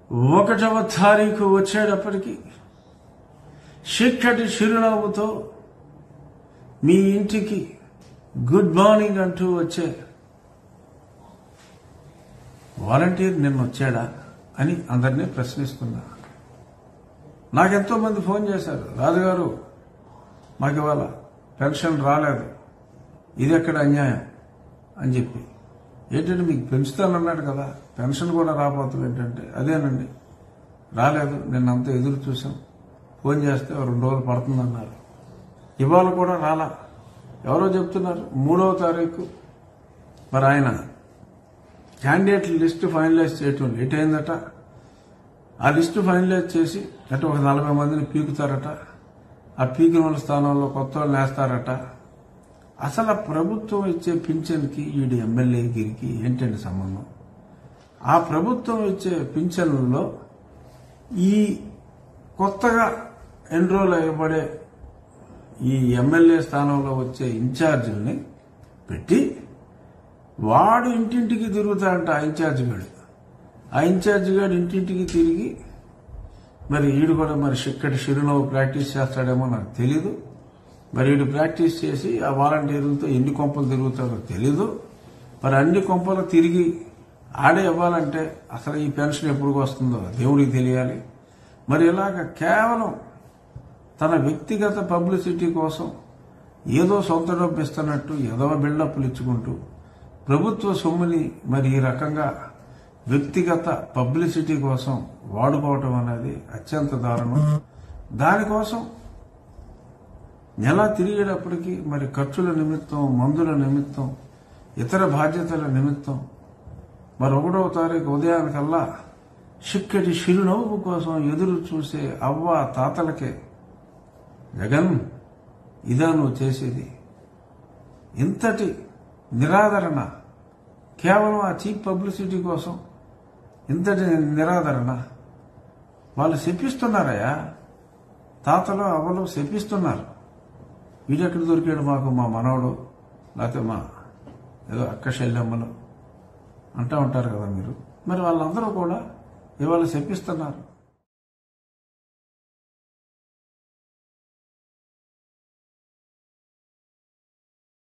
1వ తారీఖు వచ్చేటప్పటికి చిక్కటి చిరునవ్వుతో మీ ఇంటికి గుడ్ మార్నింగ్ అంటూ వచ్చే వాలంటీర్ నిన్న వచ్చాడా అని అందరినీ ప్రశ్నిస్తున్నా. నాకెంతో మంది ఫోన్ చేశారు, రాజుగారు మాకు ఇవాళ పెన్షన్ రాలేదు, ఇది ఎక్కడ అన్యాయం అని చెప్పి. ఏంటంటే మీకు పెంచుతానన్నాడు కదా, పెన్షన్ కూడా రాబోతుంది ఏంటంటే, అదేనండి రాలేదు, నిన్నంతా ఎదురు చూసాం, ఫోన్ చేస్తే 2 రోజులు పడుతుందన్నారు. ఇవాళ కూడా రాలా. ఎవరో చెప్తున్నారు 3వ తారీఖు మరి ఆయన క్యాండిడేట్ లిస్టు ఫైనలైజ్ చేయటం లేట్ అయిందట. ఆ లిస్టు ఫైనలైజ్ చేసి అంటే ఒక 40 మందిని పీకుతారట. ఆ పీకిన వాళ్ళ స్థానంలో కొత్త వాళ్ళని వేస్తారట. అసలు ప్రభుత్వం ఇచ్చే పింఛన్కి ఈడు ఎమ్మెల్యేగిరికి ఏంటండి సంబంధం? ఆ ప్రభుత్వం ఇచ్చే పింఛన్లలో ఈ కొత్తగా ఎన్రోల్ అయ్యబడే ఈ ఎమ్మెల్యే స్థానంలో వచ్చే ఇన్ఛార్జీలని పెట్టి వాడు ఇంటింటికి తిరుగుతాడంట. ఆ ఇన్ఛార్జి గారు ఇంటింటికి తిరిగి మరి ఈడు కూడా మరి చిక్కటి చిరునవ్వు ప్రాక్టీస్ చేస్తాడేమో నాకు తెలీదు. మరి వీడు ప్రాక్టీస్ చేసి ఆ వాలంటీర్లతో ఎన్ని కొంపలు తిరుగుతాడో తెలీదు. మరి అన్ని కొంపలు తిరిగి ఆడే ఇవ్వాలంటే అసలు ఈ పెన్షన్ ఎప్పుడు వస్తుందో దేవుడికి తెలియాలి. మరి ఇలాగ కేవలం తన వ్యక్తిగత పబ్లిసిటీ కోసం ఏదో సొంత డబ్బు ఇస్తున్నట్టు ఏదో బిల్డప్లు ఇచ్చుకుంటూ ప్రభుత్వ సొమ్ముని మరి ఈ రకంగా వ్యక్తిగత పబ్లిసిటీ కోసం వాడుకోవటం అనేది అత్యంత దారుణం. దానికోసం నెల తిరిగేటప్పటికి మరి ఖర్చుల నిమిత్తం, మందుల నిమిత్తం, ఇతర బాధ్యతల నిమిత్తం మరి 1వ తారీఖు ఉదయానికల్లా చిక్కటి చిరునవ్వు కోసం ఎదురు చూసే అవ్వ తాతలకే జగన్ ఇదా నువ్వు చేసేది? ఇంతటి నిరాదరణ కేవలం ఆ చీప్ పబ్లిసిటీ కోసం, ఇంతటి నిరాదరణ. వాళ్ళు శపిస్తున్నారయ్యా, తాతలు అవ్వలు శపిస్తున్నారు. వీడెక్కడ దొరికాడు మాకు, మా మనవడు లేకపోతే మా ఏదో అక్క శల్యమ్మలు అంటూ ఉంటారు కదా మీరు. మరి వాళ్ళందరూ కూడా ఇవాళ శపిస్తున్నారు.